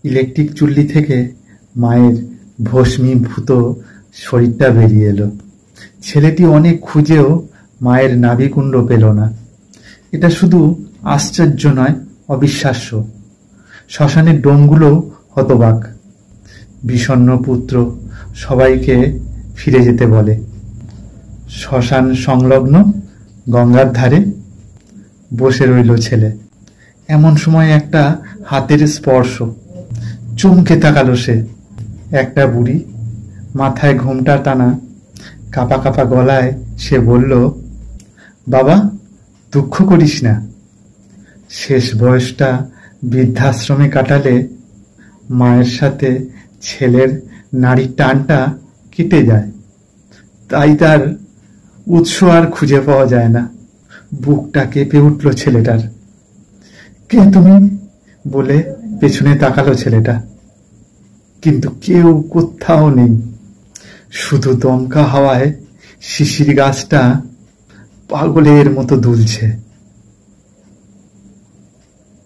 Electric চুল্লি থেকে মায়ের ভস্মীভূত শরীরটা বেরিয়ে এলো। ছেলেটি অনেক খুঁজেও মায়ের নাভিকুণ্ড পেল না। এটা শুধু আশ্চর্য নয়, অবিশ্বাস্য। শ্মশানের ডোমগুলোও হতবাক। বিষণ্ণ পুত্র সবাইকে ফিরে যেতে বলে। শ্মশান সংলগ্ন গঙ্গার ধারে বসে রইল ছেলে। এমন সময় একটা হাতের স্পর্শ। চমকে তাকালো সে। একটা বুড়ি, মাথায় ঘোমটা টানা, কাঁপা কাঁপা গলায় সে বলল, বাবা, দুঃখ করিস না। শেষ বয়সটা বৃদ্ধাশ্রমে কাটালে মায়ের সাথে ছেলের নারীর টানটা কেটে যায়, তাই তার উৎস আর খুঁজে পাওয়া যায় না। বুকটা কেঁপে উঠল ছেলেটার। কে তুমি বলে পেছনে তাকালো ছেলেটা, কিন্তু কেউ কোথাও নেই। শুধু দমকা হাওয়ায় শিশির গাছটা পাগলের মতো দুলছে।